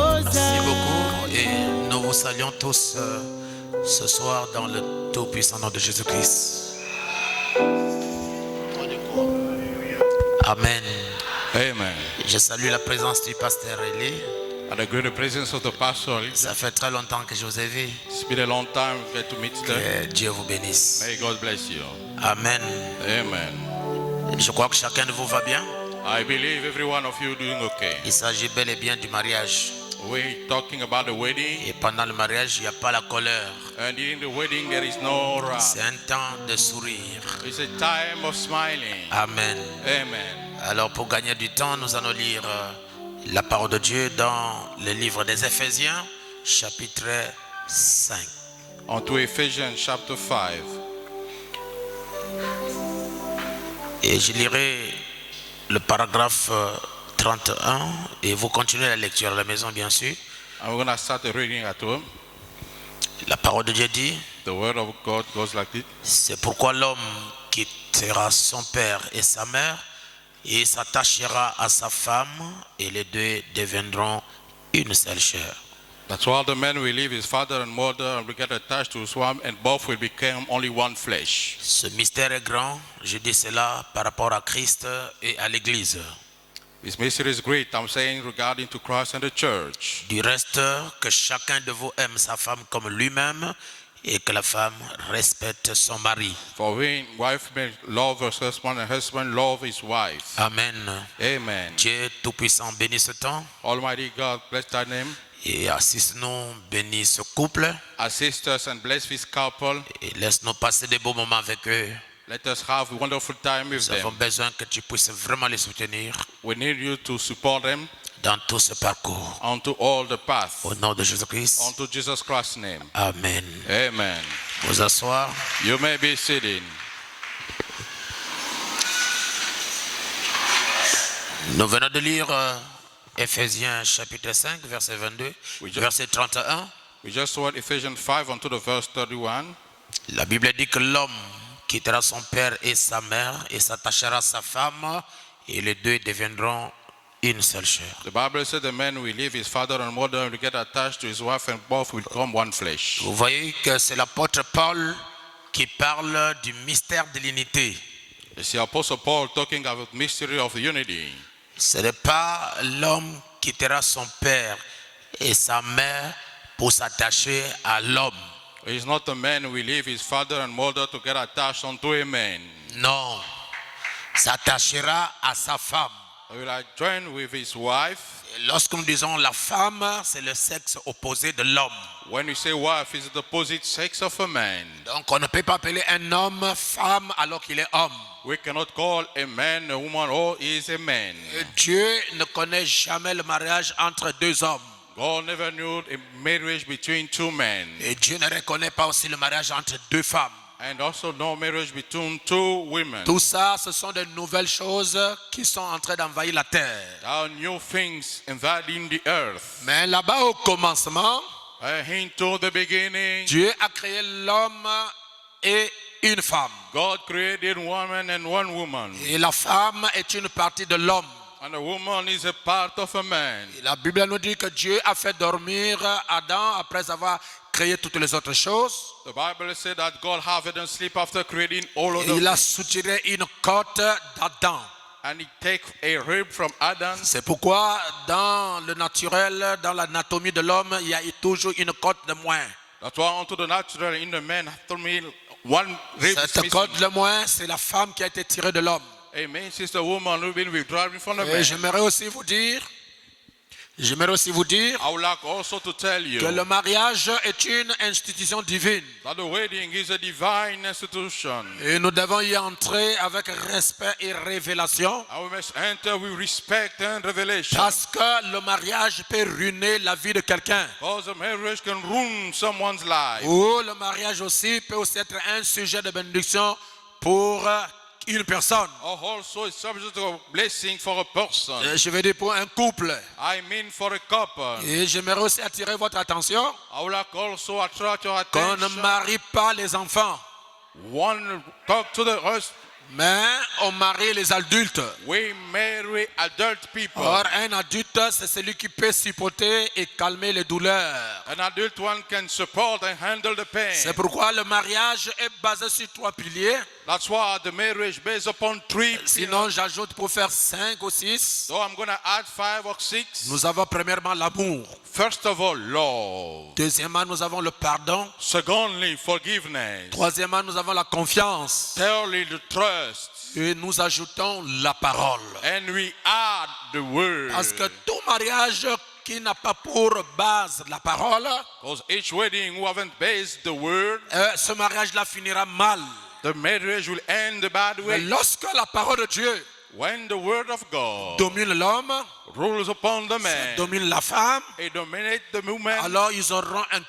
Merci beaucoup et nous vous saluons tous ce soir dans le tout-puissant nom de Jésus-Christ. Amen. Amen. Je salue la présence du pasteur Eli. And the great presence of the pastor. Ça fait très longtemps que je vous ai vu. It's been a long time to get to meet them. Que Dieu vous bénisse. May God bless you. Amen. Amen. Je crois que chacun de vous va bien. I believe every one of you doing okay. Il s'agit bel et bien du mariage. We're talking about the wedding. Et pendant le mariage, il n'y a pas la colère. And in the wedding there is no wrath. C'est un temps de sourire. It's a time of smiling. Amen. Amen. Alors pour gagner du temps, nous allons lire la parole de Dieu dans le livre des Éphésiens, chapitre 5. On to Ephesians chapter 5. Et je lirai le paragraphe 31 et vous continuez la lecture à la maison, bien sûr. And we're going to start the reading at home. La parole de Dieu dit, The word of God goes like this. c'est pourquoi l'homme quittera son père et sa mère et s'attachera à sa femme et les deux deviendront une seule chair. That's why the man will leave his father and mother and will get attached to his wife, and both will become only one flesh. Ce mystère est grand, je dis cela par rapport à Christ et à l'Église. This mystery is great, I'm saying, regarding to Christ and the church. Du reste, que chacun de vous aime sa femme comme lui-même et que la femme respecte son mari. For when wife may love her husband and husband love his wife. Amen. Amen. Dieu Tout-Puissant bénisse ce temps Almighty God, bless thy name. et assiste-nous, bénis ce couple Assist us and bless this couple. et laisse-nous passer des beaux moments avec eux. Let us have a wonderful time with Nous avons them. besoin que tu puisses vraiment les soutenir We need you to support them dans tout ce parcours. onto all the path. Au nom de Jésus-Christ. Onto Jesus Christ's name. Amen. Amen. Vous asseoir. You may be sitting. Nous venons de lire Éphésiens chapitre 5, verset 22, verset 31. We just read Ephesians 5 onto the verse 31. La Bible dit que l'homme quittera son père et sa mère et s'attachera à sa femme et les deux deviendront une seule chair. The Bible said the man will leave his father and mother and will get attached to his wife, and both will become one flesh. Vous voyez que c'est l'apôtre Paul qui parle du mystère de l'unité. It's the Apostle Paul talking about the mystery of the unity. Ce n'est pas l'homme qui quittera son père et sa mère pour s'attacher à l'homme. It's not the man who will leave his father and mother to get attached unto a man. Non, s'attachera à sa femme. He will join with his wife. Et lorsque nous disons la femme, c'est le sexe opposé de l'homme. When we say wife, it's the opposite sex of a man. Donc on ne peut pas appeler un homme femme alors qu'il est homme. We cannot call a man a woman, or he is a man. Et Dieu ne connaît jamais le mariage entre deux hommes. God never knew a marriage between two men. Et Dieu ne reconnaît pas aussi le mariage entre deux femmes. And also no marriage between two women. Tout ça, ce sont de nouvelles choses qui sont en train d'envahir la terre. There are new things invading the earth. Mais là-bas au commencement, Into the beginning, Dieu a créé l'homme et une femme. God created one man and one woman. Et la femme est une partie de l'homme. And a woman is a part of a man. Et la Bible nous dit que Dieu a fait dormir Adam après avoir créé toutes les autres choses. The Bible said that God have them sleep after creating all of Et them. il a soutiré une côte d'Adam. And he take a rib from Adam. C'est pourquoi dans le naturel, dans l'anatomie de l'homme, il y a toujours une côte de moins. That's why unto the natural in the man one rib is Cette côte missing. de moins, c'est la femme qui a été tirée de l'homme. Amen. She's the woman who been withdrawn from the Et man. j'aimerais aussi vous dire I would like also to tell you que le mariage est une institution divine. that the wedding is a divine institution. Et nous devons y entrer avec respect et révélation. And we must enter with respect and revelation. Parce que le mariage peut ruiner la vie de quelqu'un. Because a marriage can ruin someone's life. Ou le mariage aussi peut aussi être un sujet de bénédiction pour une personne. Or also it's subject to a blessing for a person. Je vais dire pour un couple. I mean for a couple. Et j'aimerais aussi attirer votre attention I would like also attract your qu'on ne attention. marie pas les enfants. One, talk to Mais on marie les adultes. We marry adult people. Or, un adulte, c'est celui qui peut supporter et calmer les douleurs. An adult one can support and handle the pain. C'est pourquoi le mariage est basé sur 3 piliers. That's why the marriage based upon 3 Sinon, j'ajoute pour faire 5 ou 6. So I'm going to add 5 or 6. Nous avons premièrement l'amour. First of all, love. Deuxièmement, nous avons le pardon. Secondly, forgiveness. Troisièmement, nous avons la confiance. Thirdly, the trust. Et nous ajoutons la parole. And we add the word. Parce que tout mariage qui n'a pas pour base la parole, Because each wedding who haven't based the word, ce mariage-là finira mal. the marriage will end the bad Mais way. lorsque la parole de Dieu When the word of God domine l'homme, rules upon the man, domine la femme, it dominates the woman. alors ils auront un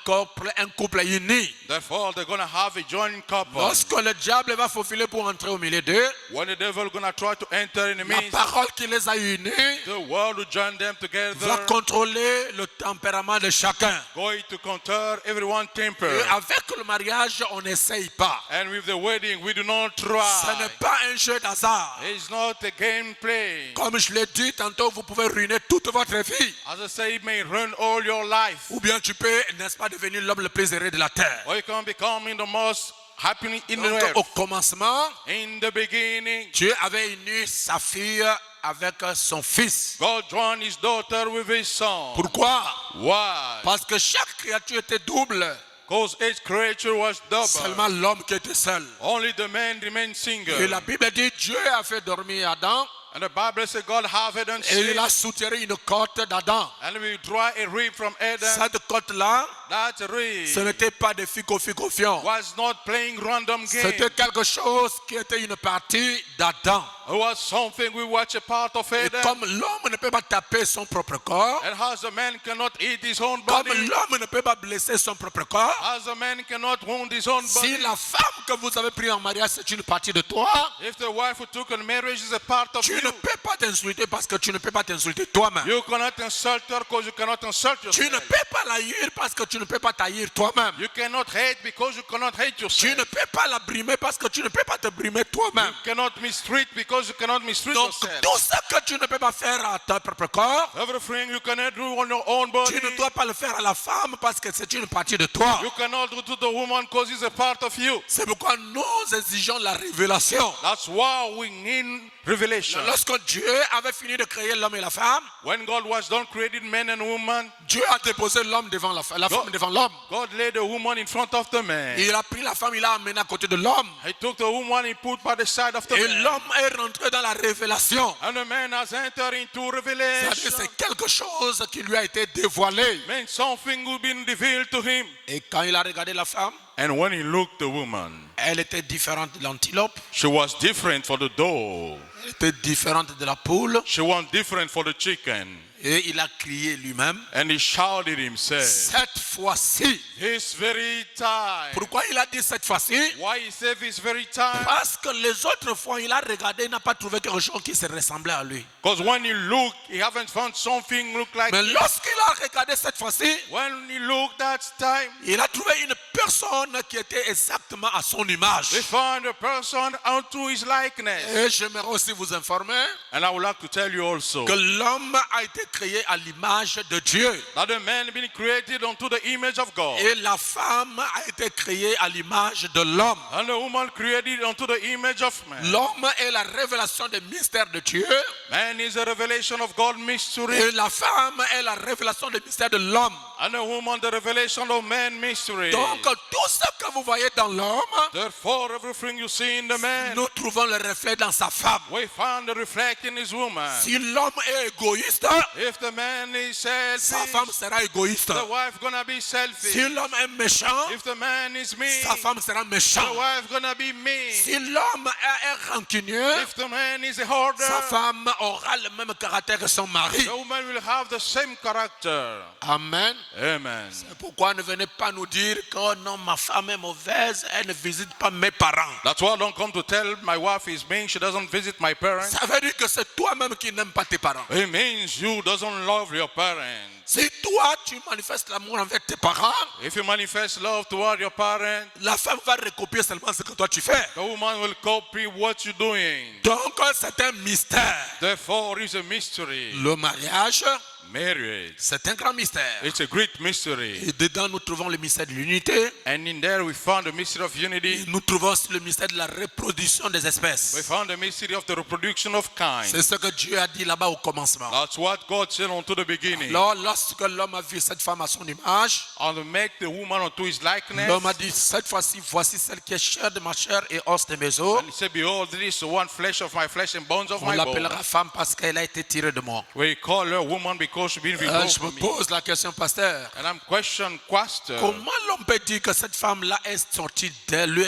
couple uni. Therefore, they're going to have a joint couple. Lorsque le diable va faufiler pour entrer au milieu d'eux, When the devil is going to try to enter in the la midst, parole qui les a unis the world will join them va together, contrôler le tempérament de chacun. going to conquer everyone's temper. Et avec le mariage, on n'essaye pas. And with the wedding, we do not Ce try. n'est pas un jeu d'hasard. It's not a game play. Comme je l'ai dit tantôt, vous pouvez ruiner toute votre vie. As I say, it may run all your life. Ou bien tu peux, n'est-ce pas, devenir l'homme le plus heureux de la terre. Or you can become the most happy in the Donc, earth. au commencement, In the beginning, Dieu avait uni sa fille avec son fils. God joined his daughter with his son. Pourquoi? Why? Parce que chaque créature était double. Because each creature was double. Seulement l'homme qui était seul. Only the man remained Et single. la Bible dit Dieu a fait dormir Adam And the Bible says God have it and et il sleep. a soutiré une côte d'Adam. And we draw a rib from Adam. Cette côte-là, That ce rib n'était pas des fico-fico-fion. was not playing random game. C'était quelque chose qui était une partie d'Adam. It was something we watch a part of Et Adam. comme l'homme ne peut pas taper son propre corps, And as a man cannot eat his own comme body, l'homme ne peut pas blesser son propre corps, as a man cannot wound his own si body, la femme que vous avez prise en mariage, c'est une partie de toi, if the wife who took in marriage is a part of tu you, ne peux pas t'insulter parce que tu ne peux pas t'insulter toi-même. you cannot insult her because you cannot insult Tu ne yourself. peux pas l'haïr parce que tu ne peux pas t'haïr toi-même. You cannot hate because you cannot hate Tu yourself. ne peux pas la brimer parce que tu ne peux pas te brimer toi-même. You cannot mistreat because you cannot mistreat Donc yourself. tout ce que tu ne peux pas faire à ton propre corps, Everything you cannot do on your own body, tu ne dois pas le faire à la femme parce que c'est une partie de toi. you cannot do to the woman because it's a part of you. C'est pourquoi nous exigeons la révélation. That's why we need revelation. Lorsque Dieu avait fini de créer l'homme et la femme, When God was done creating men and woman, Dieu a déposé l'homme devant la femme devant l'homme. God laid the woman in front of the man. Il a pris la femme, il l'a amenée à côté de l'homme. He took the woman, he put by the side of the Et man. l'homme est rentré dans la révélation. And the man has entered into C'est-à-dire revelation. c'est quelque chose qui lui a été dévoilé. Meant something will be revealed to him. Et quand il a regardé la femme, And when he looked the woman, elle était différente de l'antilope, she was different for the dove. elle était différente de la poule. She was different for the chicken. Et il a crié lui-même, And he shouted himself, cette fois-ci. this very time. Pourquoi il a dit cette fois-ci? Why he said this very time? Parce que les autres fois, il a regardé, il n'a pas trouvé quelque chose qui se ressemblait à lui. Because when he looked, he haven't found something look like Mais it. lorsqu'il a regardé cette fois-ci, When he looked that time, il a trouvé une personne qui était exactement à son image. he found a person unto his likeness. Et j'aimerais aussi vous informer And I would like to tell you also que l'homme a été créé à l'image de Dieu. that the man been created unto the image of God. Et la femme a été créée à l'image de l'homme. And the woman created unto the image of man. L'homme est la révélation des mystères de Dieu. Man is a revelation of God mystery. Et la femme est la révélation des mystères de l'homme. And the woman the revelation of man mystery. Donc tout ce que vous voyez dans l'homme, Therefore, everything you see in the man, nous trouvons le reflet dans sa femme. we found the reflect in his woman. Si l'homme est égoïste, If the man is sa selfish, femme sera égoïste. the wife gonna be selfish. Si l'homme est méchant, If the man is mean, sa femme sera the méchante. wife gonna be mean. Si l'homme est rancunieux, If the man is a hoarder, sa femme aura le même caractère que son mari. the woman will have the same character. Amen. Amen. C'est pourquoi ne venez pas nous dire que oh non, ma femme est mauvaise, elle ne visite pas mes parents. That's why I don't come to tell my wife is mean, she doesn't visit my parents. Ça veut dire que c'est toi-même qui n'aimes pas tes parents. It means you doesn't love your parents, si toi tu manifestes l'amour envers tes parents, if you manifest love toward your parents, la femme va recopier seulement ce que toi tu fais. the woman will copy what you're doing. Donc c'est un mystère. Therefore, it's a mystery. Le mariage, Marriage, c'est un grand mystère. it's a great mystery. Et dedans nous trouvons le mystère de l'unité. And in there we found the mystery of unity. Nous trouvons aussi le mystère de la reproduction des We espèces. found the mystery of the reproduction of kind. C'est ce que Dieu a dit là-bas au commencement. That's what God said unto the beginning. Alors, lorsque l'homme a vu cette femme à son image, And to make the woman unto his likeness. l'homme a dit, cette fois-ci, voici celle qui est chair de ma chair et os de mes os. And he said, behold, this is the one flesh of my flesh and bones of On my bones. l'appellera femme parce qu'elle a été tirée de moi. We call her woman because she's been removed Je me from me. pose la question, pasteur. And I'm questioning, Pastor, Comment l'homme peut dire que cette femme-là est sortie de lui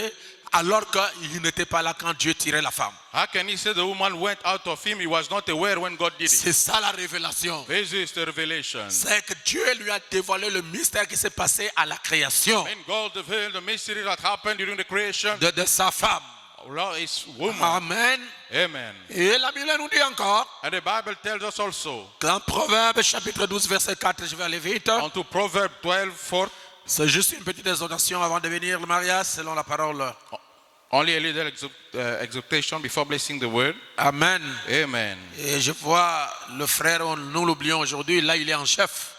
alors qu'il n'était pas là quand Dieu tirait la femme? how can he say the woman went out of him? He was not aware when God did it. C'est ça la révélation. This is the revelation. C'est que Dieu lui a dévoilé le mystère qui s'est passé à la création When God revealed the mystery that happened during the creation, de sa femme. Lord, it's woman. Amen. Amen. Et la Bible nous dit encore, And the Bible tells us also, dans Proverbe chapitre 12 verset 4, je vais aller vite. unto Proverbs 12:4, C'est juste une petite exhortation avant de venir le mariage selon la parole. only a little exhortation before blessing the word. Amen. Amen. Et je vois le frère, nous l'oublions aujourd'hui, là il est en chef.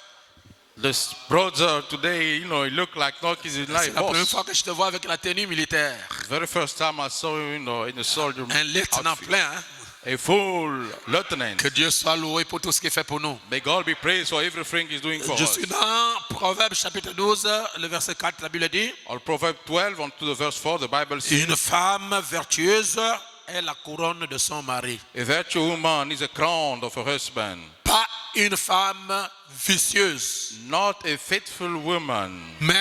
This brother today, you know, he looked like he's C'est like la première boss. fois que je te vois avec la tenue militaire. The very first time I saw you, in the soldier Un lieutenant outfit. plein. Hein? A full lieutenant. Que Dieu soit loué pour tout ce qu'il fait pour nous. May God be praised for everything he's doing for Je us. suis dans Proverbe chapitre 12, le verset 4, la Bible dit, On Proverbs 12 onto the verse 4, the Bible says, une femme vertueuse est la couronne de son mari. a virtuous woman is a crown of her husband. Pas une femme vicieuse, Not a faithful woman, mais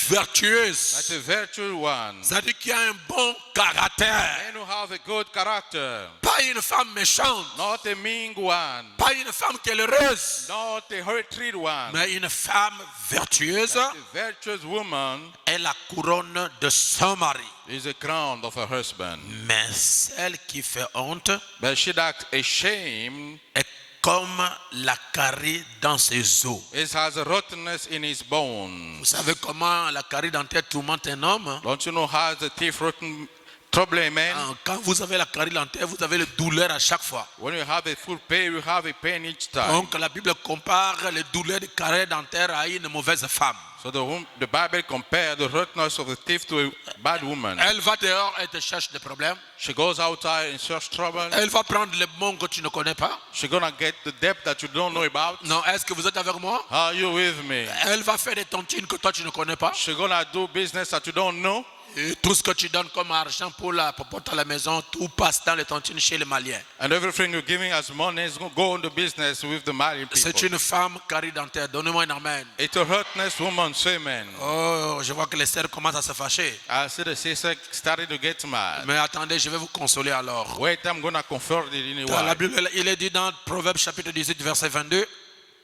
but vertueuse. a virtuous one. C'est-à-dire qu'il y a un bon caractère. Men who have a good character. Pas une femme méchante. Not a mean one. Pas une femme qui est heureuse. Not a hatred one. Mais une femme vertueuse A virtuous woman est la couronne de son mari. is a crown of her husband. Mais celle qui fait honte But she that ashamed, est comme la carie dans ses os. it has a rottenness in his bones. Vous savez comment la carie dentaire tourmente un homme? Don't you know how the teeth rotten trouble a man? Quand vous avez la carie dentaire, vous avez la douleur à chaque fois. When you have a full pain, you have a pain each time. Donc la Bible compare les douleurs de carie dentaire à une mauvaise femme. So the Bible compares the rottenness of the teeth to a bad woman. Elle va dehors et te cherche des problèmes. She goes outside and search trouble. Elle va prendre les bons que tu ne connais pas. She's gonna get the debt that you don't know about. Non, est-ce que vous êtes avec moi? Are you with me? Elle va faire des tontines que toi tu ne connais pas. She's gonna do business that you don't know. Et tout ce que tu donnes comme argent pour porter à la maison, tout passe dans les tontines chez les Maliens. And everything you're giving as money is going to go into business with the Mali C'est people. une femme carie dentaire. Donnez-moi un amen. It's a hurtness woman, say amen. Oh, je vois que les sœurs commencent à se fâcher. I see the sister started to get mad. Mais attendez, je vais vous consoler alors. Wait, I'm going to comfort it in a Dans la while. Bible, il est dit dans Proverbe chapitre 18, verset 22,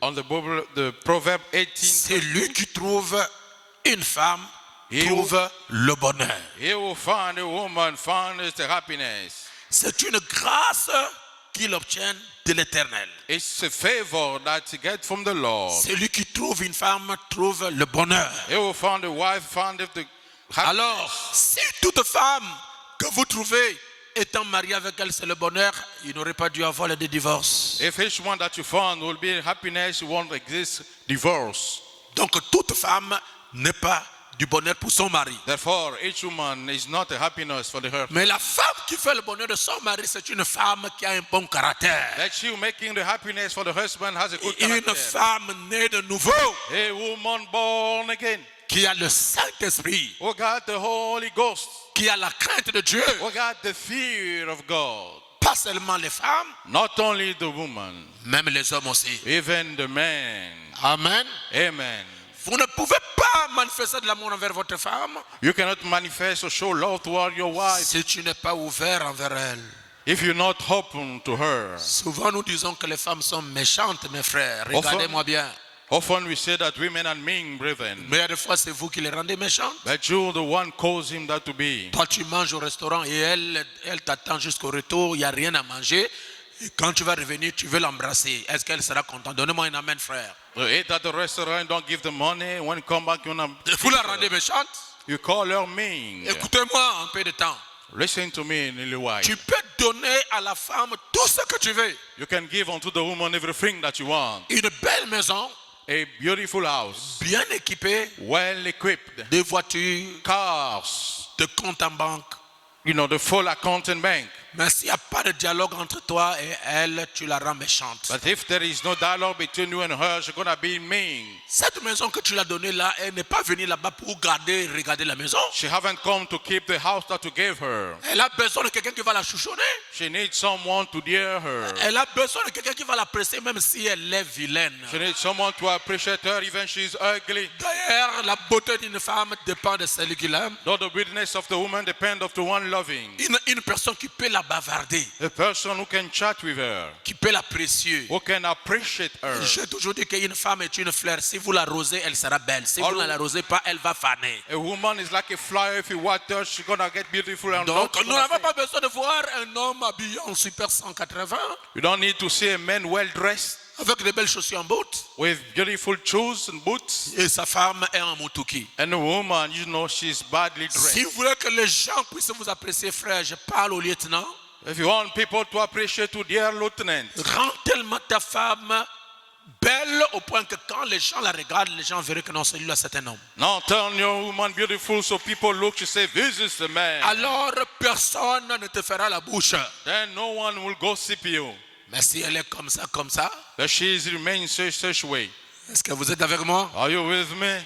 On the Bible, the Proverb 18, c'est lui qui trouve une femme, Et trouve le bonheur. he will find a woman, find the happiness. C'est une grâce qu'il obtient de l'Éternel. It's a favor that he gets from the Lord. Celui qui trouve une femme trouve le bonheur. He will find a wife, find the happiness. Alors, si toute femme que vous trouvez étant mariée avec elle, c'est le bonheur, il n'aurait pas dû avoir le divorce. If each one that you found will be happiness, you won't exist divorce. Donc, toute femme n'est pas du bonheur pour son mari. Therefore, each woman is not a happiness for the her. Mais la femme qui fait le bonheur de son mari, c'est une femme qui a un bon caractère. That she making the happiness for the husband has a good Une character. femme née de nouveau, A woman born again, qui a le Saint-Esprit, who got the Holy Ghost, qui a la crainte de Dieu. who got the fear of God. Pas seulement les femmes, Not only the woman, même les hommes aussi. even the man. Amen. Amen. Vous ne pouvez pas manifester de l'amour envers votre femme You cannot manifest or show love toward your wife si tu n'es pas ouvert envers elle. if you're not open to her. Souvent nous disons que les femmes sont méchantes, mes frères. Regardez-moi bien. Often we say that women are mean, brethren. Mais il y a des fois, c'est vous qui les rendez méchantes. But you're the one causing that to be. Toi, tu manges au restaurant et elle t'attend jusqu'au retour, il n'y a rien à manger. Et quand tu vas revenir, tu veux l'embrasser. Est-ce qu'elle sera contente? Donnez-moi un amen, frère. You eat at the restaurant, don't give the money. When you come back, Vous la rendez méchante? you call her mean. Écoutez-moi un peu de temps. Listen to me, Lily White. Tu peux donner à la femme tout ce que tu veux. You can give unto the woman everything that you want. Une belle maison, A beautiful house, bien équipée, well equipped, des voitures, cars, de comptes en banque. the full account and bank. Mais s'il n'y a pas de dialogue entre toi et elle, tu la rends méchante. But if there is no dialogue between you and her, she's going to be mean. Cette maison que tu l'as donnée là, elle n'est pas venue là-bas pour garder et regarder la maison. She haven't come to keep the house that you gave her. Elle a besoin de quelqu'un qui va la chouchonner. She needs someone to dear her. Elle a besoin de quelqu'un qui va l'apprécier même si elle est vilaine. She needs someone to appreciate her even she's ugly. D'ailleurs, la beauté d'une femme dépend de celle qui l'aime. Though the witness of the woman depends on the one loving. Une personne qui peut la bavarder, A person who can chat with her, qui peut l'apprécier. who can appreciate her. J'ai toujours dit qu'une femme est une fleur. Si vous l'arrosez, elle sera belle. Si vous ne l'arrosez pas, elle va faner. A woman is like a flower. If you water her, she's going to get beautiful and Donc, not nous n'avons pas besoin de voir un homme habillé en super 180 You don't need to see a man well dressed avec de belles chaussures en bottes with beautiful shoes and boots, et sa femme est en moutouki. and a woman, she's badly dressed. Si vous voulez que les gens puissent vous apprécier, frère, je parle au lieutenant. If you want people to appreciate you, dear lieutenant, Rends tellement ta femme belle au point que quand les gens la regardent, les gens verraient que non, celui-là c'est un homme. now turn your woman beautiful so people look to say, this is the man. Alors personne ne te fera la bouche. Then no one will gossip you. Mais si elle est comme ça, But she remains such way. est-ce que vous êtes avec moi? Are you with me?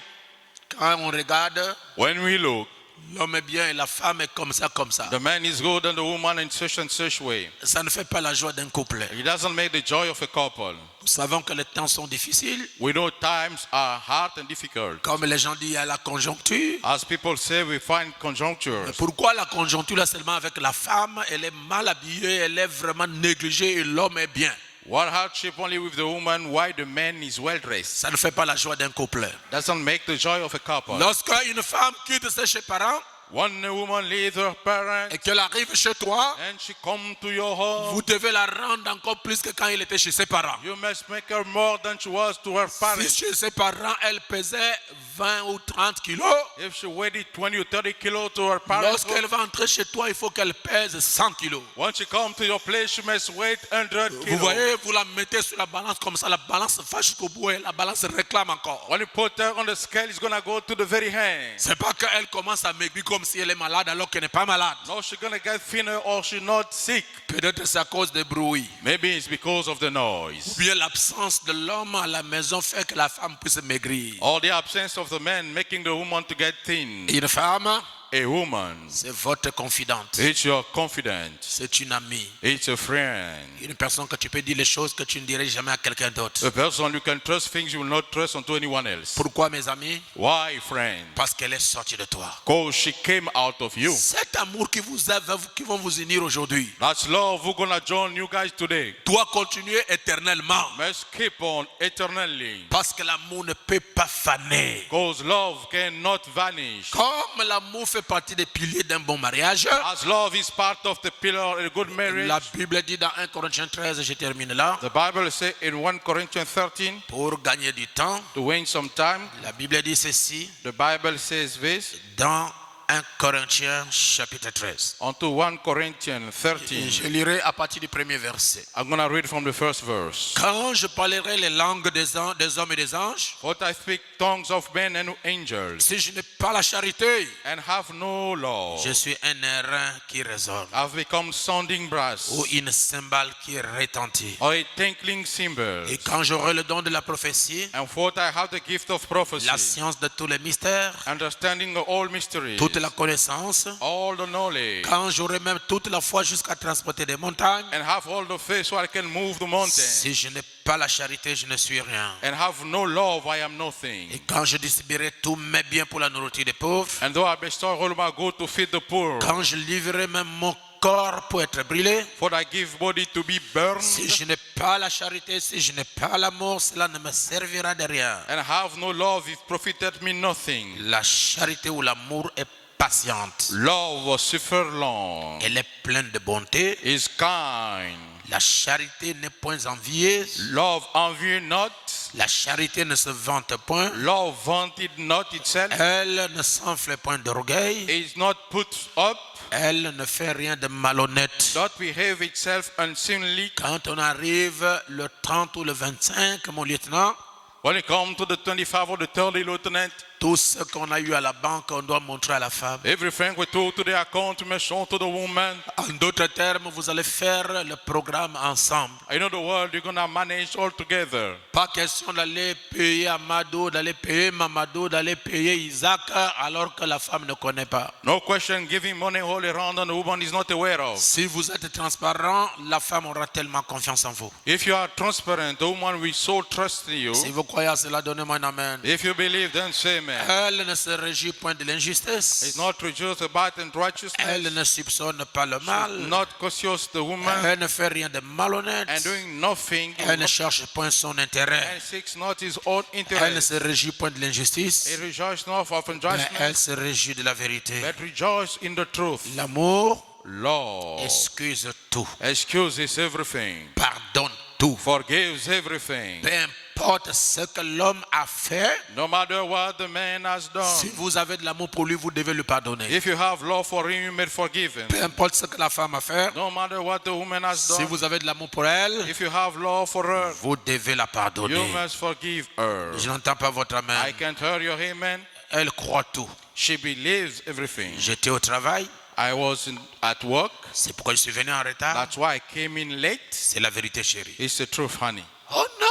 Quand on regarde, When we look, l'homme est bien et la femme est comme ça. the man is good and the woman in such way. Ça ne fait pas la joie d'un couple. It doesn't make the joy of a couple. Nous savons que les temps sont difficiles. We know times are hard and difficult. Comme les gens disent, il y a la conjoncture. As people say, we find conjunctures. Mais pourquoi la conjoncture là seulement avec la femme? Elle est mal habillée, elle est vraiment négligée et l'homme est bien. What hardship only with the woman, why the man is well dressed? Ça ne fait pas la joie d'un couple. Doesn't make the joy of a couple. Lorsque une femme quitte ses parents When a woman leaves her parents et qu'elle arrive chez toi, and she come to your home, vous devez la rendre encore plus que quand elle était chez ses parents. you must make her more than she was to her Si parents. chez ses parents, elle pesait 20 ou 30 kilos, If she weighed 20 or 30 kilos to her parents, lorsqu'elle va entrer chez toi, il faut qu'elle pèse 100 kilos. when she come to your place, she must weigh 100 Vous kilos. voyez, vous la mettez sur la balance comme ça, la balance va jusqu'au bout et la balance réclame encore. When you put her on the scale, it's going to go to the very hand. C'est pas qu'elle commence à maigrir comme si elle est malade alors qu'elle n'est pas malade. No, she's going to get thinner or she's not sick. Peut-être c'est à cause des bruits. Maybe it's because of the Ou noise. bien l'absence de l'homme à la maison fait que la femme puisse maigrir. Or the absence of the man making the woman to get thin. Une femme, A woman, c'est votre confidente. it's your confidant. C'est une amie. It's a friend. Une personne que tu peux dire les choses que tu ne dirais jamais à quelqu'un d'autre. A person you can trust things you will not trust unto anyone else. Pourquoi, mes amis? Why, friend? Parce qu'elle est sortie de toi. Because she came out of you. Cet amour qui vous avez, qui vont vous unir aujourd'hui, That's love who's going to join you guys today. doit continuer éternellement. Must keep on eternally. Parce que l'amour ne peut pas faner. Because love cannot vanish. Comme l'amour fait partie des piliers d'un bon mariage, As love is part of the pillar of a good marriage, la Bible dit dans 1 Corinthiens 13, je termine là, the Bible says in 1 Corinthians 13, pour gagner du temps, to win some time, la Bible dit ceci the Bible says this, dans 1 Corinthiens chapitre 13. unto 1 Corinthians 13. Je lirai à partir du premier verset. I'm going to read from the first verse. Quand je parlerai les langues des hommes et des anges, What I speak tongues of men and angels, si je n'ai pas la charité, and have no law, je suis un airain qui résonne, I've become sounding brass, ou une cymbale qui retentit. or a tinkling cymbal. Et quand j'aurai le don de la prophétie, And what I have the gift of prophecy, la science de tous les mystères, understanding of all mysteries, toute la connaissance, all the knowledge, quand j'aurai même toute la foi jusqu'à transporter des montagnes, and have all the faith so I can move the mountain, si je n'ai pas la charité, je ne suis rien. and have no love, I am nothing. Et quand je distribuerai tous mes biens pour la nourriture des pauvres, And though I bestow all my good to feed the poor, quand je livrerai même mon corps pour être brûlé, for I give body to be burned, si je n'ai pas la charité, si je n'ai pas l'amour, cela ne me servira de rien. and have no love, it profited me nothing. La charité ou l'amour est patiente. Love was suffer long, Elle est pleine de bonté. is kind. La charité n'est point envieuse. Love envy not. La charité ne se vante point. Love vaunted not itself. Elle ne s'enfle point d'orgueil. Is not put up. Elle ne fait rien de malhonnête. Not behave itself unseemly. Quand on arrive le 30 ou le 25, mon lieutenant, When it comes to the 25 or the 30, lieutenant, tout ce qu'on a eu à la banque, on doit montrer à la femme. everything we took to the account, we must show to the woman. En d'autres termes, vous allez faire le programme ensemble. In other words, you're going to manage all together. Pas question d'aller payer Amado, d'aller payer Mamadou, d'aller payer Isaac, alors que la femme ne connaît pas. No question giving money all around and the woman is not aware of. Si vous êtes transparent, la femme aura tellement confiance en vous. If you are transparent, the woman will so trust in you. Si vous croyez à cela, donnez-moi un amen. If you believe, then say amen. Elle ne se réjouit point de It's l'injustice. not rejoice about unrighteousness. Elle ne soupçonne pas le mal. Not cautious the woman. Elle ne fait rien de malhonnête. And doing nothing. Elle ne cherche point son intérêt. And seeks not his own Elle ne interest. se réjouit point de l'injustice. He rejoices not of Mais unjustness, elle se réjouit de la vérité. but rejoice in the truth. L'amour Lord excuse tout. excuses everything. Pardonne tout. Forgives everything. Peu importe ce que l'homme a fait, No matter what the man has si done. vous avez de l'amour pour lui, vous devez lui pardonner. If you have love for him, you may forgive him. Peu importe ce que la femme a fait, No matter what the woman has si done. vous avez de l'amour pour elle, If you have love for her, vous devez la you pardonner. must forgive her. Je n'entends pas votre I amen. can't hear your amen. Elle croit tout. She believes everything. J'étais au travail, I was at work. c'est pourquoi je suis venu en retard. That's why I came in late. C'est la vérité, chérie. It's the truth, honey. Oh non!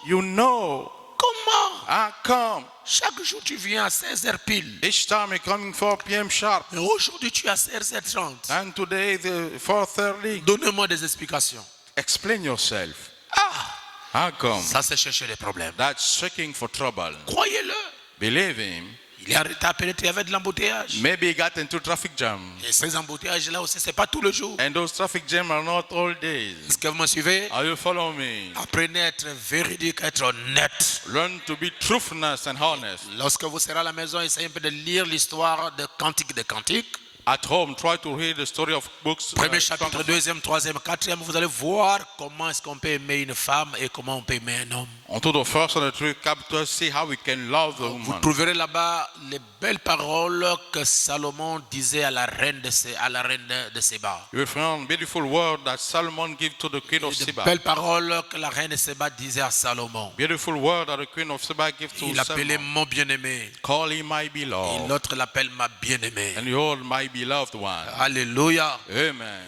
You know. Comment? I come. Chaque jour tu viens à 16h pile. Each time you're coming 4 p.m. sharp. Mais aujourd'hui tu es à 16h30. And today, the 4:30. Donnez-moi des explications. Explain yourself. Ah, How come? ça c'est chercher des problèmes. That's checking for trouble. Croyez-le. Believe him. Il est en retard, peut-être il y avait de l'embouteillage. Maybe he got into traffic jam. Et ces embouteillages-là aussi, c'est pas tous les jours. And those traffic jams are not all days. Est-ce que vous me suivez? Are you follow me? Apprenez à être véridique, à être honnête. Learn to be truthfulness and honest. Lorsque vous serez à la maison, essayez un peu de lire l'histoire de Cantique des Cantiques. At home, try to read the story of books. Premier chapitre, deuxième, troisième, quatrième, vous allez voir comment est-ce qu'on peut aimer une femme et comment on peut aimer un homme. Onto the first and the third chapter, see how we can love the Vous woman. trouverez là-bas les belles paroles que Salomon disait à la reine de Séba. You will find beautiful word that Solomon gave to the queen of De Sheba. belles paroles que la reine de Séba disait à Salomon. Beautiful word that the queen of Sheba gave to Il l'appelait Solomon. mon bien-aimé. Call him my Et beloved. l'autre l'appelle ma bien-aimée. And behold, my beloved one. Alléluia. Amen.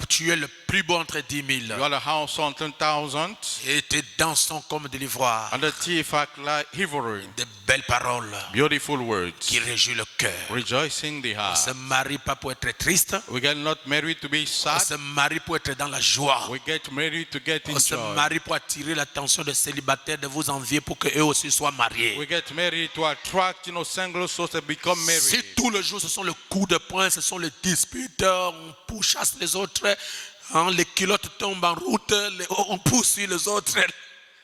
Tu es le plus beau entre 10 000. You are the house on 10,000, Et tes dents sont comme de l'ivoire. and the teeth act like ivory. De belles paroles Beautiful words, qui réjouissent le cœur. rejoicing the On se heart. marie pas pour être triste. We get not married to be On sad. se marie pour être dans la joie. We get married to get On in se joy. marie pour attirer l'attention des célibataires de vous envier pour qu'eux aussi soient mariés. We get married to attract, single souls to become Si married. tous les jours ce sont les coups de poing, ce sont les disputes, on pourchasse les autres, hein, les culottes tombent en route, on poursuit les autres,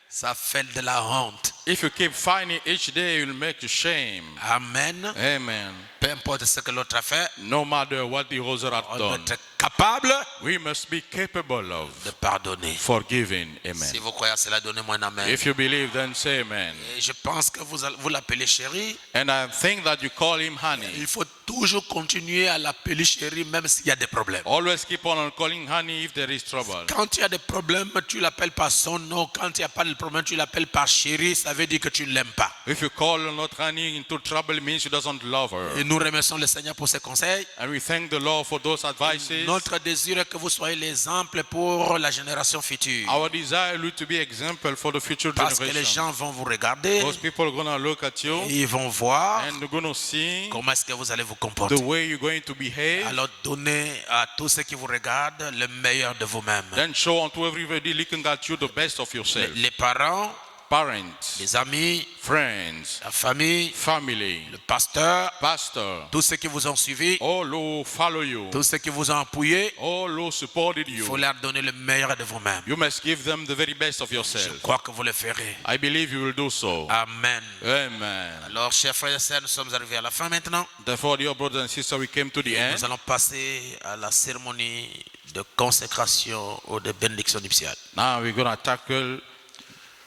ça fait de la honte. If you keep fighting each day, you'll make you shame. Amen. Amen. Peu importe ce que l'autre a fait, No matter what the other have on doit done, être capable we must be capable of de pardonner. forgiving. Si Amen. vous croyez à cela, donnez-moi un amen. If you believe, then say amen. Et je pense que vous l'appelez chérie. And I think that you call him honey. Il faut toujours continuer à l'appeler chérie même s'il y a des problèmes. Always keep on calling honey if there is trouble. Quand il y a des problèmes, tu l'appelles par son nom. Quand il n'y a pas de problème, tu l'appelles par chérie. Ça veut dire que tu ne l'aimes pas. If you call not honey into trouble, it means you doesn't love her. Et nous remercions le Seigneur pour ses conseils. And we thank the Lord for those advices. Notre désir est que vous soyez l'exemple pour la génération future. Our desire is to be example for the future Parce que les generation. gens vont vous regarder. Those people are going to look at you Et ils vont voir and they're going to see comment est-ce que vous allez vous the comporter. way you're going to behave. Alors donnez à tous ceux qui vous regardent le meilleur de vous-même. Then show unto everybody looking at you the best of yourself. Les parents, Parents, les amis, friends, la famille, family, le pasteur, pastor, tous ceux qui vous ont suivi, all who follow you, tous ceux qui vous ont appuyé, all who supported il you. faut leur donner le meilleur de vous-même. You must give them the very best of Je yourself. crois que vous le ferez. I believe you will do so. Amen. Amen. Alors, chers frères et sœurs, nous sommes arrivés à la fin maintenant. Therefore, dear brothers and sisters, we came to the end. Nous allons passer à la cérémonie de consécration ou de bénédiction nuptiale. Now we're going to tackle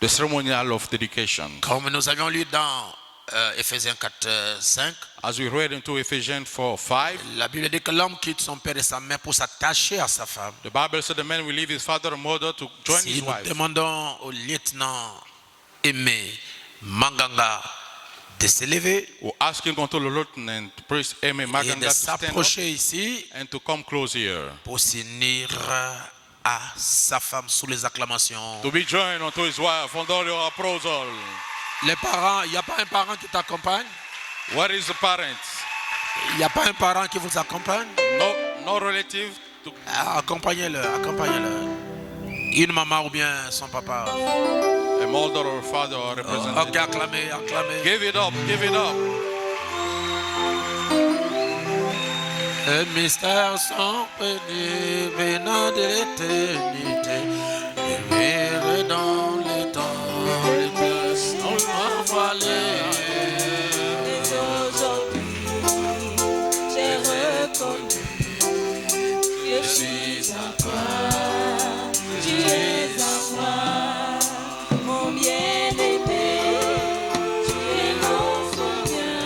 the ceremonial of dedication. Comme nous avions lu dans Éphésiens 4, 5, As we read into Ephesians 4:5, la Bible dit que l'homme quitte son père et sa mère pour s'attacher à sa femme. the Bible said the man will leave his father and mother to join Si his nous wife. demandons au lieutenant Aimé Manganga de se lever We're asking unto the lieutenant, Priest Aimé et Maganga, de to stand up s'approcher ici and to come close here. pour s'unir à sa femme sous les acclamations. To be joined unto his wife under your approval. Les parents, il n'y a pas un parent qui t'accompagne? Where is the parents? Il n'y a pas un parent qui vous accompagne? No relative. Accompagnez-le, accompagnez-le. Une maman ou bien son papa. A mother or father or representative. Ok, acclamez, acclamez. Give it up, give it up. Les mystères sont bénis, venant de l'éternité. Et dans les temps, les dieux sont envoilés. Et aujourd'hui, j'ai reconnu que je suis à toi, tu es à moi, mon bien-aimé, tu es mon soutien,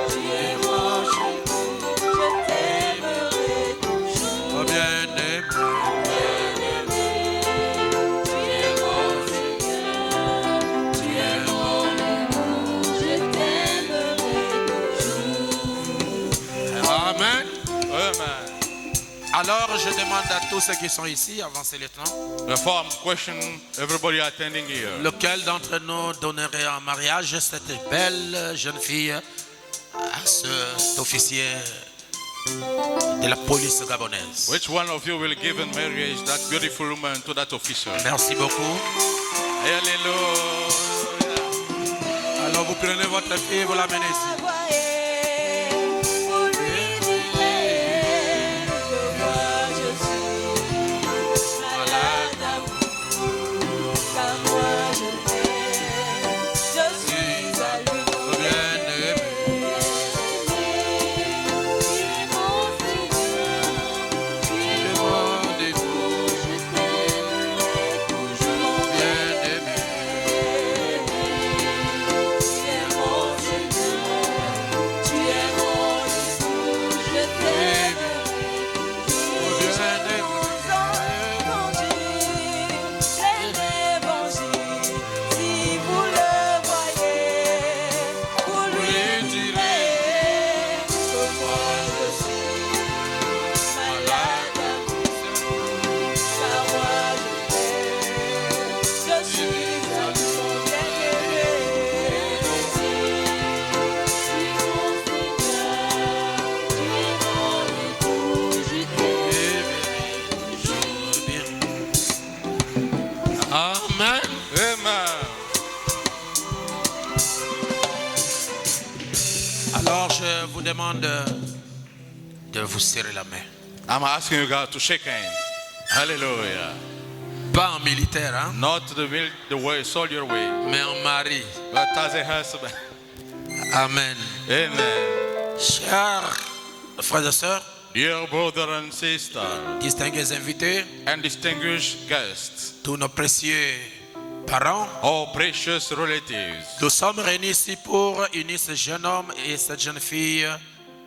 tu es mon chouchou, je t'aimerai toujours. Oh bien-aimé, Bien-aimé, tu es mon Seigneur, tu es mon amour, je t'aimerai toujours. amen. Amen. Alors je demande à tous ceux qui sont ici, avancez les temps, Therefore, I'm questioning everybody attending here. lequel d'entre nous donnerait en mariage cette belle jeune fille à cet officier de la police gabonaise. Which one of you will give in marriage that beautiful woman to that officer? Merci beaucoup. Hallelujah. Alors vous prenez votre fille, vous l'amenez ici. Pour lui dire que moi je suis malade d'amour, car moi je t'aime, je suis à lui. Bien-aimé, Tu es mon Seigneur, tu es mon demandez-vous, je t'aimerai toujours. bien-aimé, Tu es mon Seigneur, tu es mon époux, je t'aimerai toujours. L'évangile, si vous le voyez, vous lui direz que moi je suis malade d'amour, car moi je t'aime, je suis à son bien-aimé. Tu es mon Seigneur, tu es mon époux, je t'aimerai toujours. amen. Amen. Alors je vous demande de vous serrer la main. I'm asking you guys to shake hands. Hallelujah. Pas en militaire, hein, Not the way, soldier way, mais en mari. but as a husband. Amen. Amen. Chers frères et sœurs, Dear brothers and sisters distingués invités, and distinguished guests, tous nos précieux parents, all precious relatives, nous sommes réunis ici pour unir ce jeune homme et cette jeune fille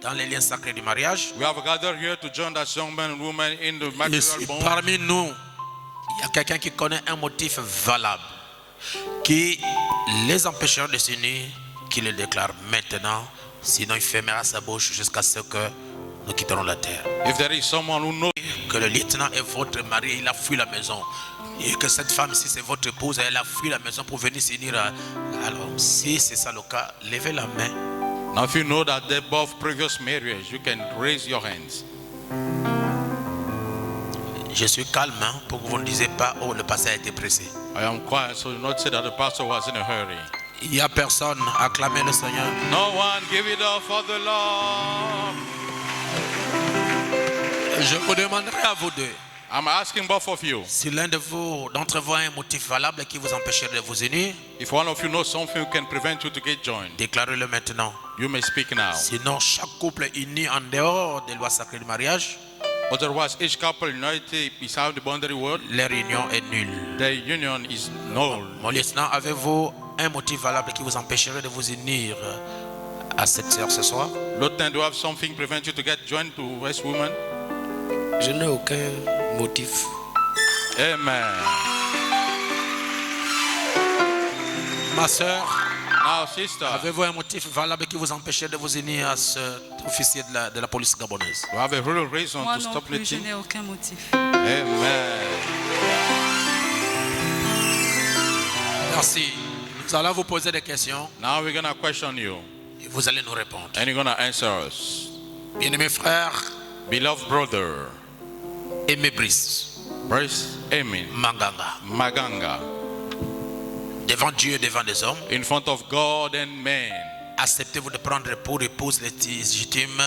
dans les liens sacrés du mariage. we have gathered here to join that young man and woman in the Et material si bond. parmi nous, il y a quelqu'un qui connaît un motif valable qui les empêchera de s'unir, qui le déclare maintenant, sinon il fermera sa bouche jusqu'à ce que nous quitterons la terre. If there is someone who knows Que le lieutenant est votre mari, il a fui la maison. Et que cette femme, si c'est votre épouse, elle a fui la maison pour venir s'unir. Alors, si c'est ça le cas, levez la main. now, if you know that they're both previous marriage, you can raise your hands. Je suis calme hein, pour que vous ne disiez pas, oh, le passé a été pressé. I am quiet, so do not say that the pastor was in a hurry. Il n'y a personne. Acclamez le Seigneur. No one, give it up for the Lord. Je vous demanderai à vous deux, I'm asking both of you, si l'un de vous, d'entre vous a un motif valable qui vous empêcherait de vous unir, if one of you knows something who can prevent you to get joined, déclarez-le maintenant. you may speak now. Sinon, chaque couple uni en dehors des lois sacrées du mariage Otherwise, each couple united beside the boundary word, leur union est nulle. their union is null. Mon lieutenant, avez-vous un motif valable qui vous empêcherait de vous unir à cette sœur ce soir? Lieutenant, do you have something prevent you to get joined to West Woman? Je n'ai aucun motif. Amen. Ma sœur, Now, sister, avez-vous un motif valable qui vous empêcherait de vous unir à cet officier de la police gabonaise? you have a real reason Moi to non stop plus, je letting? n'ai aucun motif. Amen. Merci. Nous allons vous poser des questions Now we're going to question you, et vous allez nous répondre. and you're going to answer us. Bien-aimés frères, Beloved brother, Aimé Brice, Brace Amen, Manganga, Maganga, devant Dieu et devant des hommes, in front of God and man, acceptez-vous de prendre pour épouse légitime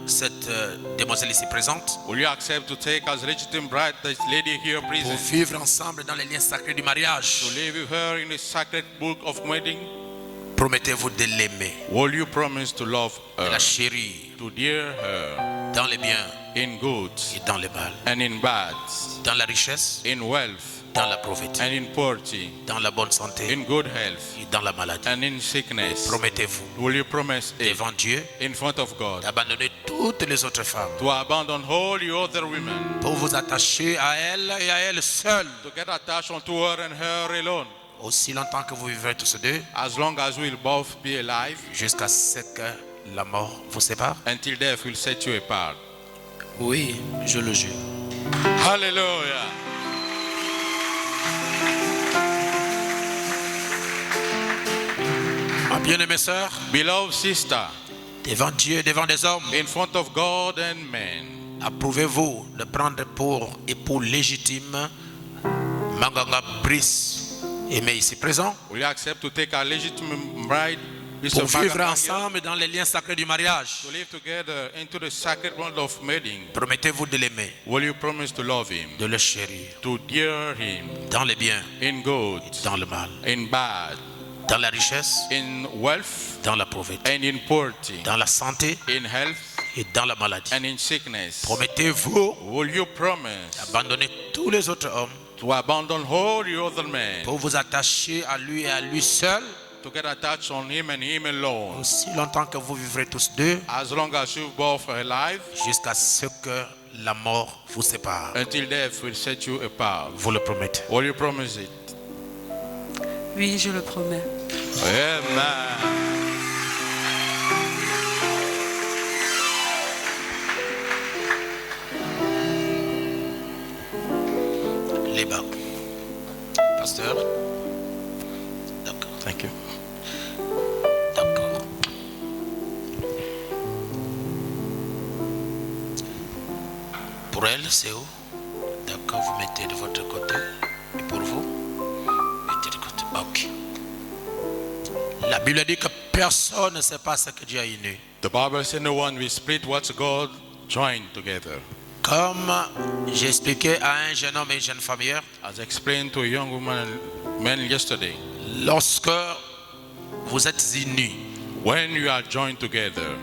cette demoiselle ici présente will you accept to take as legitimate bride this lady here pour present, vivre ensemble dans les liens sacrés du mariage? to live with her in the sacred book of wedding? Promettez-vous de l'aimer, Will you promise to love de her, la chérir to dear her, dans les biens in good et dans les mal, and in bad, dans la richesse, in wealth dans la pauvreté, and in poverty, dans la bonne santé in good health et dans la maladie? and in sickness? Promettez-vous Will you promise it devant Dieu in front of God d'abandonner toutes les autres femmes to abandon all the other women, pour vous attacher à elle et à elle seule to get attached unto her and her alone, aussi longtemps que vous vivrez tous deux, as long as we'll both be alive, jusqu'à ce que la mort vous sépare? until death will set you apart? Oui, je le jure. Hallelujah. Ma bien-aimée sœur, Beloved sister, devant Dieu et devant des hommes, in front of God and man, approuvez-vous de prendre pour époux légitime Manganga Brice Aimé ici présent will you accept to take a legitimate bride, pour Mr. vivre Maganga, ensemble dans les liens sacrés du mariage? to live together into the sacred bond of wedding? Promettez-vous de l'aimer, Will you promise to love him, de le chérir to dear him, dans les biens, in good, dans le mal, in bad, dans la richesse, in wealth, dans la pauvreté, and in poverty, dans la santé in health, et dans la maladie? and in sickness? Promettez-vous Will you promise d'abandonner tous les autres hommes to abandon all the other men, pour vous attacher à lui et à lui seul to get attached on him and him alone, aussi longtemps que vous vivrez tous deux, as long as you both are alive, jusqu'à ce que la mort vous sépare? until death will set you apart? Vous le promettez? Will you promise it? Oui, je le promets. Amen. Les bas. Pasteur? D'accord. Thank you. D'accord. Pour elle, c'est où? D'accord, vous mettez de votre côté. Et pour vous? Mettez de côté. Ok. La Bible dit que personne ne sait pas ce que Dieu a uni. The Bible says no one will split what God joined together. Comme j'ai expliqué à un jeune homme et une jeune femme hier, As I explained to a young woman and man yesterday, lorsque vous êtes unis when you are joined together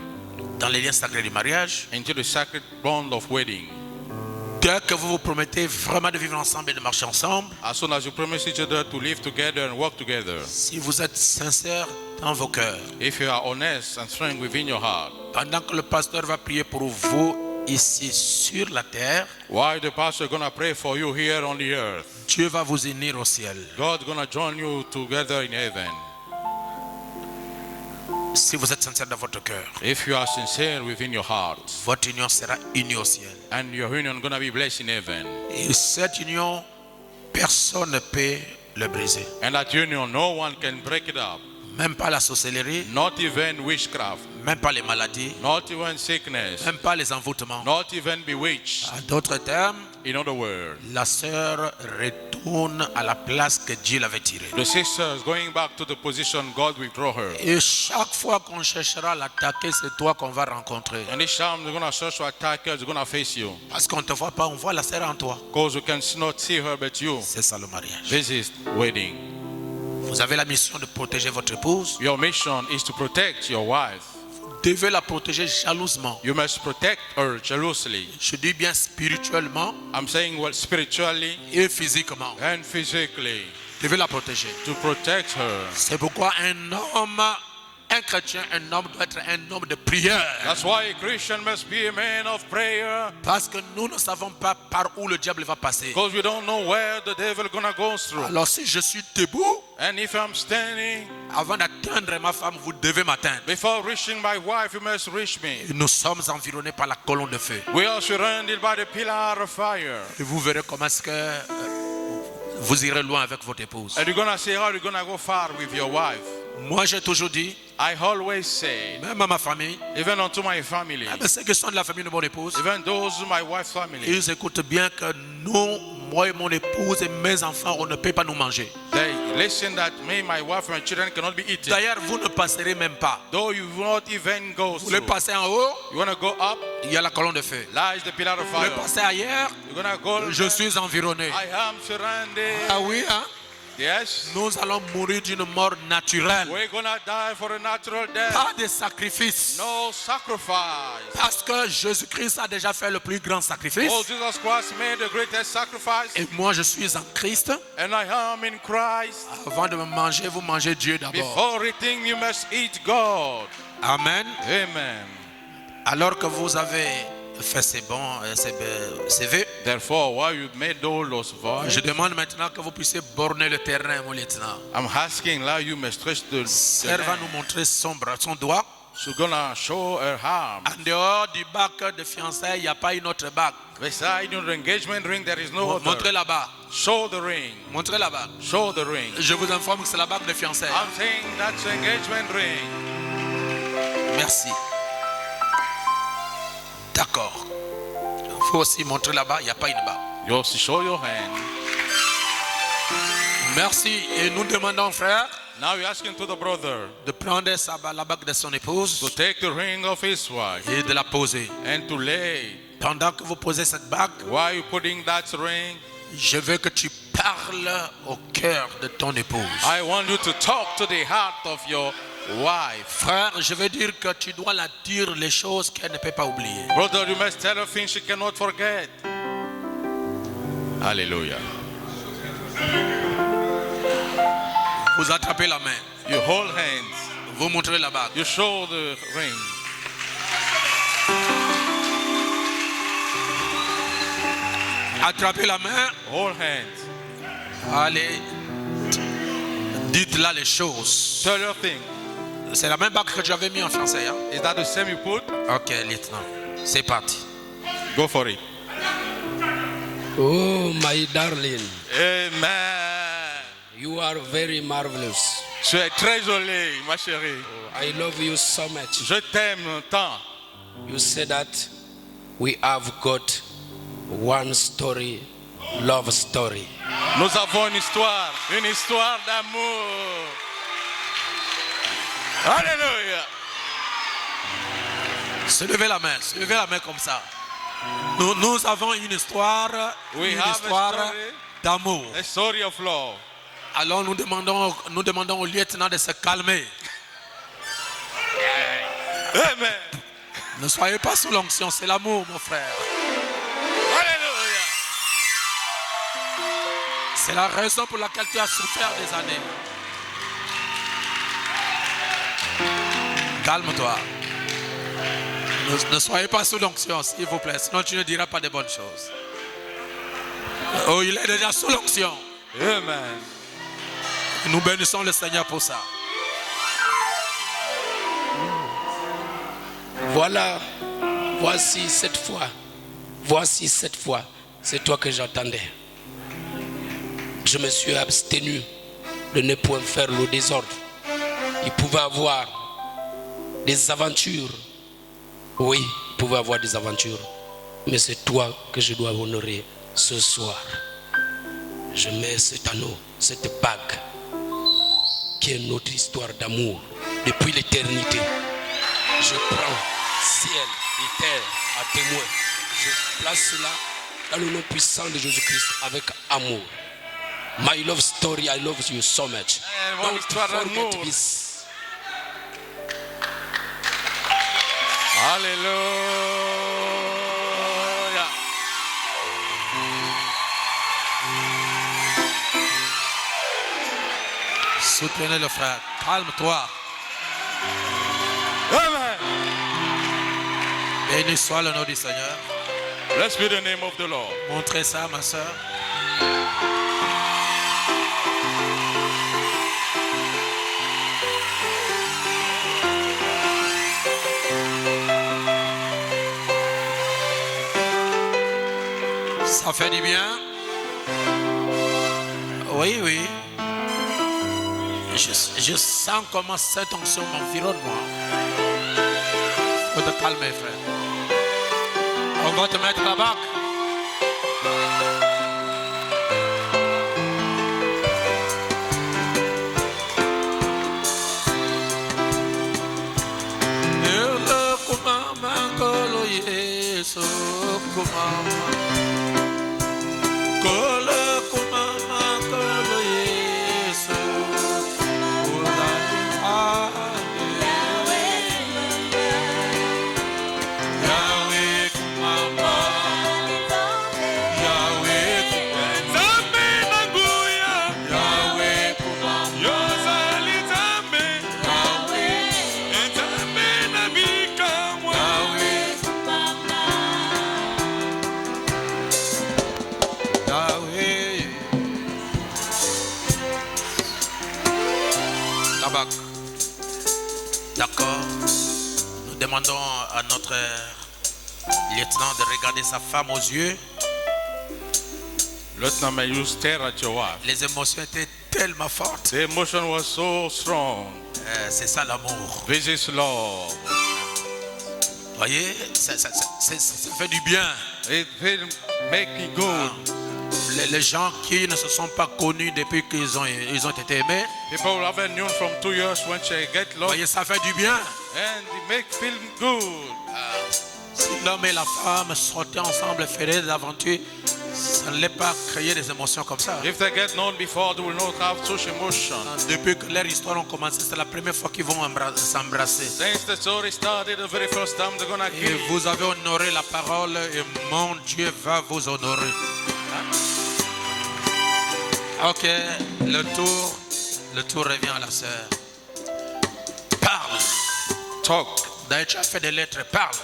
dans les liens sacrés du mariage, into the sacred bond of wedding, dès que vous vous promettez vraiment de vivre ensemble et de marcher ensemble, as soon as you promise each other to live together and work together, si vous êtes sincère dans vos cœurs, if you are honest and strong within your heart, pendant que le pasteur va prier pour vous ici sur la terre, while the pastor gonna pray for you here on the earth, Dieu va vous unir au ciel. God gonna join you together in heaven. Si vous êtes sincère dans votre cœur, If you are sincere within your heart, votre union sera unie au ciel. and your union gonna be blessed in heaven. Et cette union, personne ne peut le briser. And that union, no one can break it up. Même pas la sorcellerie, Not even witchcraft, même pas les maladies, not even sickness, même pas les envoûtements. not even bewitched. En d'autres termes, In other words, la sœur retourne à la place que Dieu l'avait tirée. the sister is going back to the position God will draw her. Et chaque fois qu'on cherchera à l'attaquer, c'est toi qu'on va rencontrer. And each time they're going to search to attack her, they're going to face you. Parce qu'on ne te voit pas, on voit la sœur en toi. Because you can not see her but you. C'est ça le mariage. This is wedding. Vous avez la mission de protéger votre épouse. Your mission is to protect your wife. Vous devez la protéger jalousement. You must protect her jealously. Je dis bien spirituellement I'm saying well, spiritually et physiquement. and physically. Vous devez la protéger. To protect her. C'est pourquoi un chrétien, un homme doit être un homme de prière. That's why a Christian must be a man of prayer. Parce que nous ne savons pas par où le diable va passer. Because we don't know where the devil gonna go through. Alors si je suis debout, And if I'm standing, avant d'atteindre ma femme, vous devez m'atteindre. before reaching my wife, you must reach me. Nous sommes environnés par la colonne de feu. We are surrounded by the pillar of fire. Et vous verrez comment est-ce que vous irez loin avec votre épouse. And you're gonna see how you're gonna go far with your wife. Moi, j'ai toujours dit, I always say, même à ma famille, even unto my family, ceux qui sont de la famille de mon épouse, even those in my wife's family, ils écoutent bien que nous, moi et mon épouse et mes enfants, on ne peut pas nous manger. they listen that me, my wife, and my children cannot be eaten. D'ailleurs, vous ne passerez même pas. Though you will not even go Vous voulez through. passer en haut, You wanna go up, il y a la colonne de feu. lies the pillar of Vous voulez fire. passer ailleurs, You're gonna go. je suis environné. I am surrounded. Ah oui, hein? Yes. Nous allons mourir d'une mort naturelle. We're gonna die for a natural death. Pas de sacrifice. No sacrifice. Parce que Jésus-Christ a déjà fait le plus grand sacrifice. Oh, Jesus Christ made the greatest sacrifice. Et moi, je suis en Christ. And I am in Christ. Avant de me manger, vous mangez Dieu d'abord. Before eating, you must eat God. Amen. Amen. Alors que vous avez fait ces vœux, Therefore, while you made all those vows, je demande maintenant que vous puissiez borner le terrain, mon lieutenant. I'm asking now you must stretch the Sœur va land. nous montrer son bras, son doigt. She's gonna show her arm. En dehors du bac de fiançailles, il n'y a pas une autre bague. Beside your engagement ring, there is no Montrez other. là-bas. Show the ring. Montrez là-bas. Show the ring. Je vous informe que c'est la bague de fiançailles. I'm saying that's engagement ring. Merci. D'accord. Il faut aussi montrer là-bas, il n'y a pas une bague. You also show your hand. Merci. Et nous demandons, frère, Now you're asking to the brother de prendre la bague de son épouse to take the ring of his wife et de la poser. and to lay. Pendant que vous posez cette bague, While you putting that ring, je veux que tu parles au cœur de ton épouse. I want you to talk to the heart of your wife. Frère, je veux dire que tu dois la dire les choses qu'elle ne peut pas oublier. Brother, you must tell her things she cannot forget. Hallelujah. Vous attrapez la main, You hold hands. vous montrez la bague. You show the ring. Attrapez la main, Hold hands. allez, dites-là les choses. Tell her thing. C'est la même bague que tu avais mis en français. Hein? Is that the same you put? Ok, lieutenant, c'est parti. Go for it. Oh, my darling, Amen. you are very marvelous. Tu es très jolie, ma chérie. I love you so much. Je t'aime tant. You said that we have got one story, love story. Nous avons une histoire d'amour. Alléluia. Levez la main comme ça. Nous avons une histoire, We une have a histoire story. d'amour. A story of love. Alors nous demandons au lieutenant de se calmer. Amen. Ne soyez pas sous l'onction, c'est l'amour, mon frère. Alléluia. C'est la raison pour laquelle tu as souffert des années. Calme-toi. Ne soyez pas sous l'onction, s'il vous plaît, sinon tu ne diras pas de bonnes choses. Oh, il est déjà sous l'onction. Amen. Nous bénissons le Seigneur pour ça. Voilà, voici cette fois, c'est toi que j'attendais. Je me suis abstenu de ne point faire le désordre. Il pouvait avoir des aventures. Oui, il pouvait avoir des aventures. Mais c'est toi que je dois honorer ce soir. Je mets cet anneau, cette bague, qui est notre histoire d'amour depuis l'éternité. Je prends ciel et terre à témoin. Je place cela dans le nom puissant de Jésus-Christ avec amour. My love story, I love you so much. Mon Don't histoire forget d'amour. this. Hallelujah. Soutenez le frère. Calme-toi. Amen. Béni soit le nom du Seigneur. Blessed be the name of the Lord. Montrez ça, ma soeur. Ça fait du bien. Oui, oui. Je sens comment cette onction m'environne, moi. Faut te calmer, frère. On va te mettre là-bas. D'accord. Nous demandons à notre lieutenant de regarder sa femme aux yeux. Lieutenant, may you stare at your wife. Les émotions étaient tellement fortes. The emotion was so strong. C'est ça l'amour. This is love. Voyez, ça fait du bien. It will make me good. Les gens qui ne se sont pas connus depuis qu'ils ont été aimés. People who haven't known from 2 years when they get love. Voyez, ça fait du bien. And it make feel good. Si l'homme et la femme sortaient ensemble, feraient des aventures, ça ne l'est pas créer des émotions comme ça. If they get known before, they will not have such emotion. Depuis que leur histoire a commencé, c'est la première fois qu'ils vont s'embrasser. Since the story started, the very first time they're gonna Et kiss. vous avez honoré la parole et mon Dieu va vous honorer. Ok, le tour revient à la sœur. Parle. Talk. D'ailleurs, tu as fait des lettres, parle.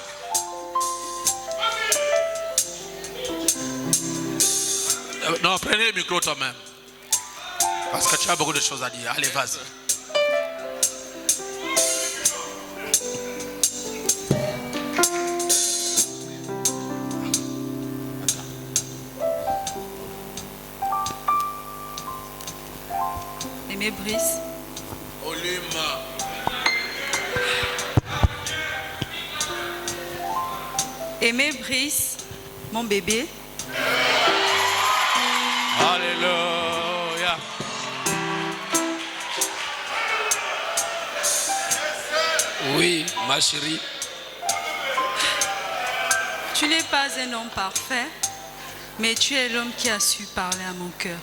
Non, prenez le micro toi-même. Parce que tu as beaucoup de choses à dire. Allez, vas-y. Aimé Brice, Volume. Aimé Brice, mon bébé, Hallelujah. Oui, ma chérie. tu n'es pas un homme parfait, mais tu es l'homme qui a su parler à mon cœur.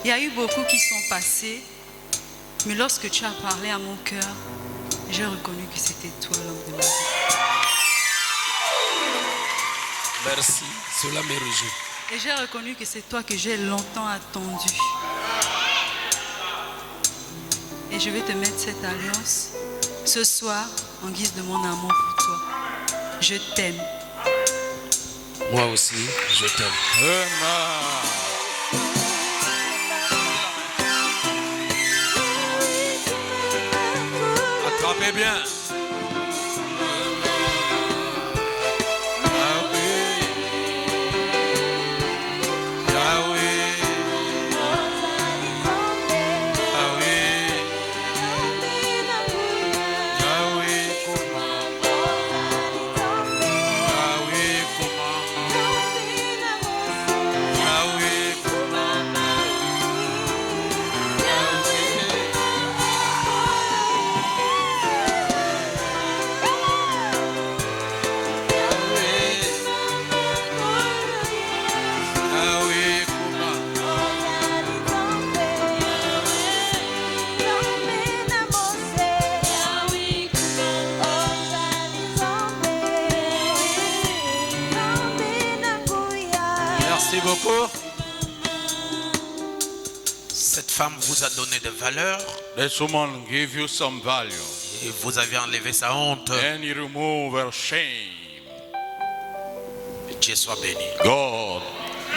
Il y a eu beaucoup qui sont passés, mais lorsque tu as parlé à mon cœur, j'ai reconnu que c'était toi l'homme de ma vie. Merci, cela me réjouit. Et j'ai reconnu que c'est toi que j'ai longtemps attendu. Et je vais te mettre cette alliance ce soir en guise de mon amour pour toi. Je t'aime. Moi aussi, je t'aime. Amen. Attrapez bien. beaucoup. Cette femme vous a donné de valeur This woman gave you some value. et vous avez enlevé sa honte. And you remove her shame. Dieu soit béni. God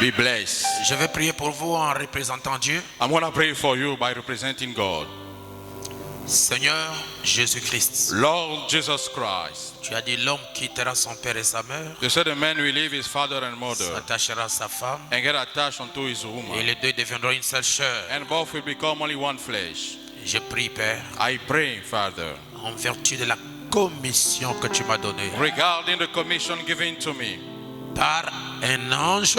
be blessed. Je vais prier pour vous en représentant Dieu. I'm going to pray for you by representing God. Seigneur Jésus-Christ, Lord Jesus Christ. tu as dit l'homme quittera son père et sa mère, You said a man will leave his father and mother s'attachera à sa femme and get attached unto his et woman. les deux deviendront une seule chair. And both will become only one flesh. Je prie, Père, I pray, Father, en vertu de la commission que tu m'as donnée regarding the commission given to me, par un ange,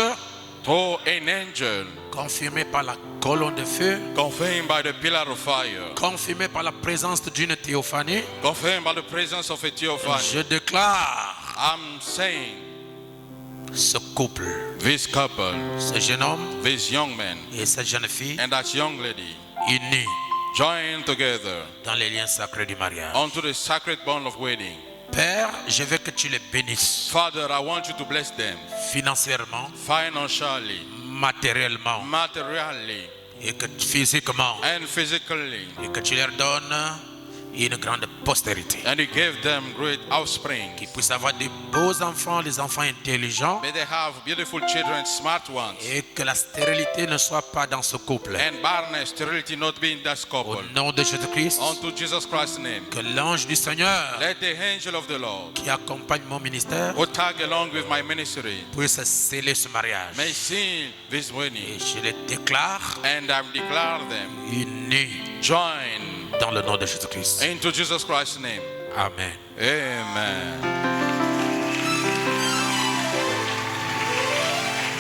to an angel, confirmé par la colonne de feu, confirmed by the pillar of fire, confirmé par la présence d'une théophanie, confirmed by the presence of a theophany. je déclare I'm saying ce couple, this couple, ce jeune homme this young man, et cette jeune fille and that young lady unis join together dans les liens sacrés du mariage. onto the sacred bond of wedding. Père, je veux que tu les bénisses Father, I want you to bless them financièrement, financially, matériellement materially, et que physiquement, and physically, et que tu leur donnes une grande postérité. and you give them great offspring. Qu'ils puissent avoir de beaux enfants, des enfants intelligents, May they have beautiful children, smart ones, et que la stérilité ne soit pas dans ce couple. and barrenness, sterility not be in that Au couple. nom de Jésus-Christ, Unto Jesus Christ's name, que l'ange du Seigneur let the angel of the Lord qui accompagne mon ministère who tag along with my ministry puisse sceller ce mariage. may seal this Et wedding, je les déclare and I declare them unis join dans le nom de Jésus-Christ. into Jesus Christ's name. Amen. Amen.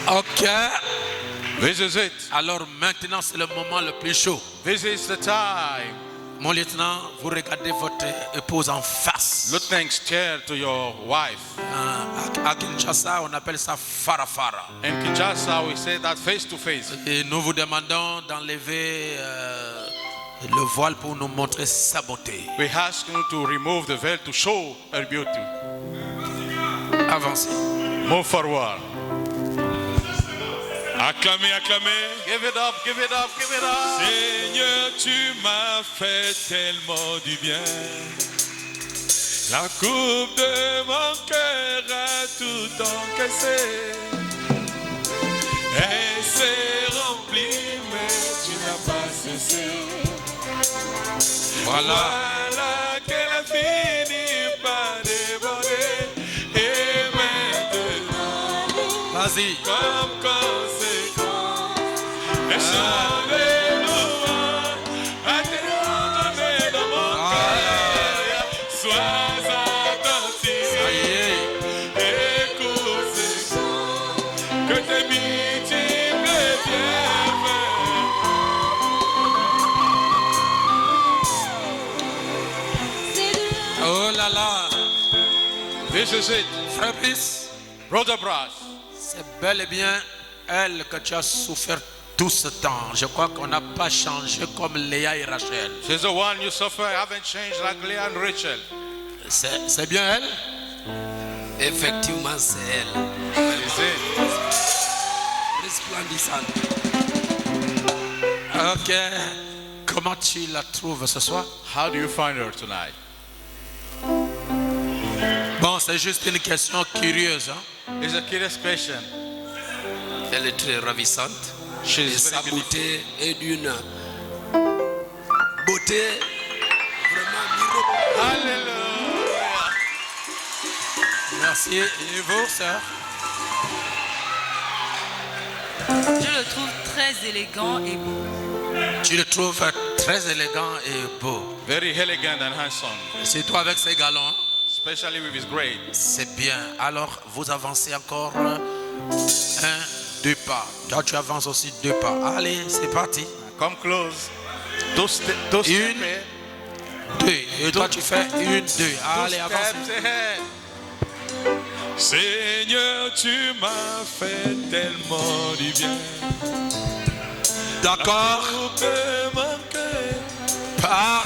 Ok. This is it. Alors maintenant, c'est le moment le plus chaud. This is the time. Mon lieutenant, vous regardez votre épouse en face. Lieutenant, stare to your wife. À Kinshasa, on appelle ça farafara. In Kinshasa, we say that face to face. Et nous vous demandons d'enlever le voile pour nous montrer sa beauté. We ask you to remove the veil to show her beauty. Avancez. Move forward. Acclamez, acclamez. Give it up, give it up, give it up. Seigneur, tu m'as fait tellement du bien. La coupe de mon cœur a tout encaissé. Elle s'est remplie, mais tu n'as pas cessé. Voilà qu'elle a fini par déborder. Et maintenant, Vas-y. comme conséquence, elle chante des louanges à tes ordonnées dans mon cœur. Sois attentif, écoute ces sons, que tes multiples bienfaits. Oh là là. This is it. Frère Brice, Brother Brass, c'est bel et bien elle que tu as souffert tout ce temps. Je crois qu'on n'a pas changé comme Léa et Rachel. she's the one you suffer, haven't changed like Leah and Rachel. C'est bien elle? Effectivement, c'est elle. Is it? Resplendissante. Ok. Comment tu la trouves ce soir? How do you find her tonight? Bon, c'est juste une question curieuse. Hein? It's a curious question. Elle est très ravissante. Et She's sa very beautiful. beauté est d'une beauté vraiment miraculeuse. Hallelujah. Merci. Et vous, sœur? Je le trouve très élégant et beau. Tu le trouves très élégant et beau. Very elegant and handsome, C'est toi avec ses galons. Hein? especially with his grade. C'est bien. Alors, vous avancez encore 1, 2 pas. Toi, tu avances aussi 2 pas. Allez, c'est parti. Come close. Two steps Une. ahead. 2. Et toi, tu fais 1, 2. Allez, Two avance. steps ahead. Seigneur, tu m'as fait tellement du bien. D'accord. Coupe de mon cœur. Par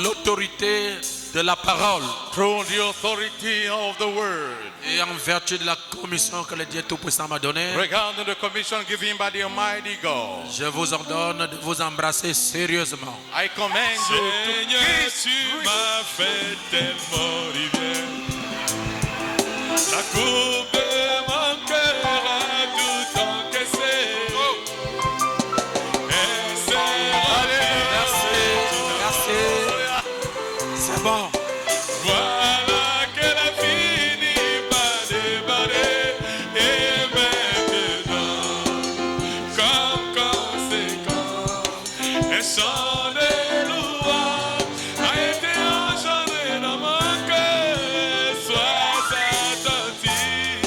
l'autorité de la parole through the authority of the word, et en vertu de la commission que le Dieu Tout-Puissant m'a donnée, regarding the commission given by the Almighty God, je vous ordonne de vous embrasser sérieusement. I command you to Seigneur, kiss. tu m'as fait tellement du bien. La coupe de mon cœur a tout encaissé. Et c'est Merci. C'est bon. voilà qu'elle a fini par débarrer. Et maintenant, comme conséquence, un chant de louange a été engendré dans mon cœur. Sois attentif,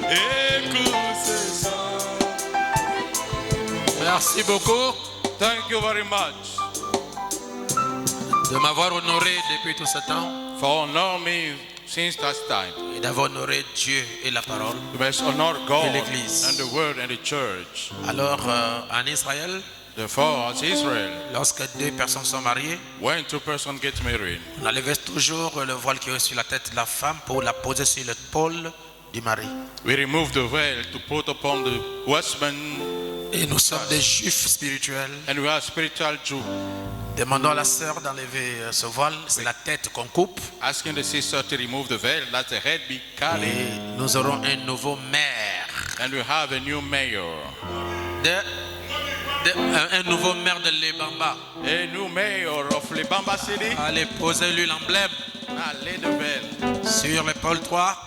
écoute ce chant. Merci beaucoup Thank you very much de m'avoir honoré depuis tout ce temps for honoring me since that time. et d'avoir honoré Dieu et la parole. You must honor God l'Église. and the word and the church. Alors, en Israël, Therefore, as Israel, lorsque deux personnes sont mariées, when two persons get married, on enlève toujours le voile qui est sur la tête de la femme pour la poser sur l'épaule du mari. we remove the veil to put upon the husband, Et nous sommes des juifs spirituels. and we are spiritual Jew. Demandons à la sœur d'enlever ce voile. C'est la tête qu'on coupe. Asking the sister to remove the veil, let the head be cut, Et nous aurons un nouveau maire. and we have a new mayor, Un nouveau maire de Lebamba. a new mayor of Libamba City. Allez, posez-lui l'emblème Now lay the veil sur l'épaule droite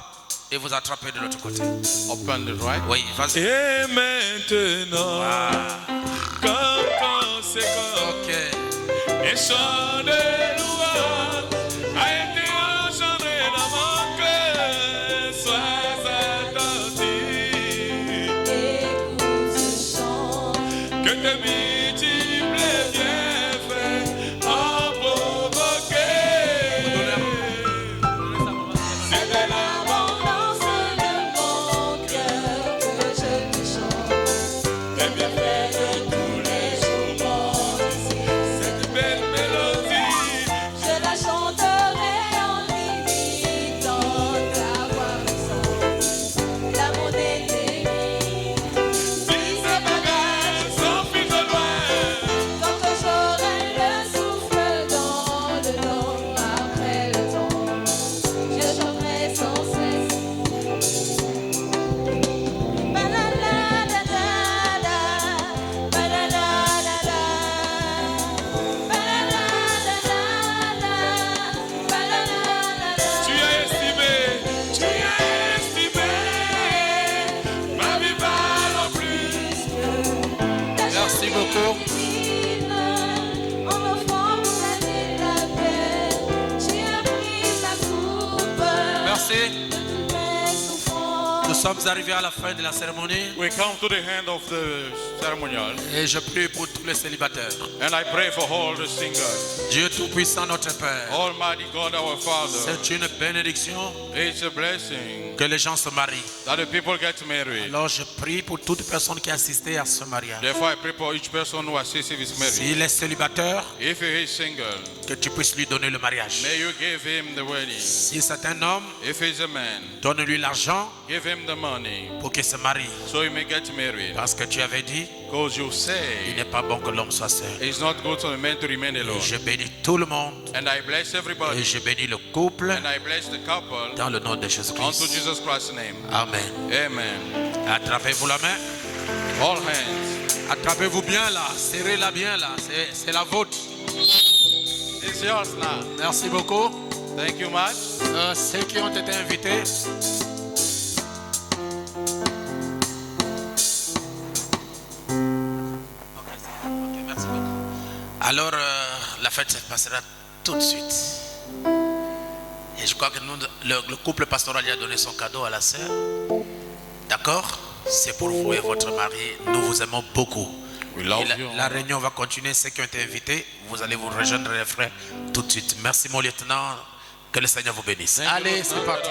et vous attrapez de l'autre côté. upon the right. Oui, vas-y. Et maintenant, comme conséquence, Ok. un chant de louange a été engendré dans mon cœur. Sois attentif, Écoute ce chant, que tes multiples bienfaits ont provoqué. C'est de l'abondance de mon cœur que je te chante. les bienfaits De tous les jours, mon cette belle mélodie. je la chanterai en imitant ta voix puissante. L'amour d'éternité, Ces bagages sont plus de loin. quand j'aurai le souffle dans le dos après le temps, je chanterai sans cesse. Ba-la-la-la-la-la, ba-la-la-la-la, ba-la-la-la-la, ba-la-la-la-la. Tu as estimé ma vie valent plus. Merci beaucoup. En offrant pour la vie la paix, tu as pris ta coupe Merci. de toutes mes souffrances. Nous sommes arrivés à la fin de la cérémonie We come to the end of the ceremonial, et je prie pour tous les célibataires. and I pray for all the singers. Dieu Tout-Puissant, notre Père, Almighty God, our Father, c'est une bénédiction it's a blessing que les gens se marient. that the people get married. Alors je prie pour toute personne qui a assisté à ce mariage. Therefore, I pray for each person who assists his marriage. S'il est célibataire, If he is single, que tu puisses lui donner le mariage. may you give him the wedding. Si c'est un homme, If he's a man, donne-lui l'argent give him the money pour qu'il se marie. so he may get married. Parce que tu avais dit, Because you il say n'est pas bon que l'homme soit seul. it's not good for the man to remain Et alone. je bénis tout le monde And I bless et everybody. je bénis le couple And I bless the couple dans le nom de unto Jésus-Christ. Jesus Christ's name. Amen. Amen. Attrapez-vous la main. All hands. Attrapez-vous bien là. Serrez-la bien là. C'est la vôtre. It's yours now. Merci beaucoup. Thank you much. Ceux qui ont été invités. Ok, merci beaucoup. Alors, la fête se passera tout de suite. Et je crois que le couple pastoral lui a donné son cadeau à la sœur. D'accord? C'est pour vous et votre mari. Nous vous aimons beaucoup. We love Et you. la réunion va continuer. Ceux qui ont été invités, vous allez vous rejoindre les frères tout de suite. Merci mon lieutenant. Que le Seigneur vous bénisse. Thank you, Allez, Lord. c'est parti.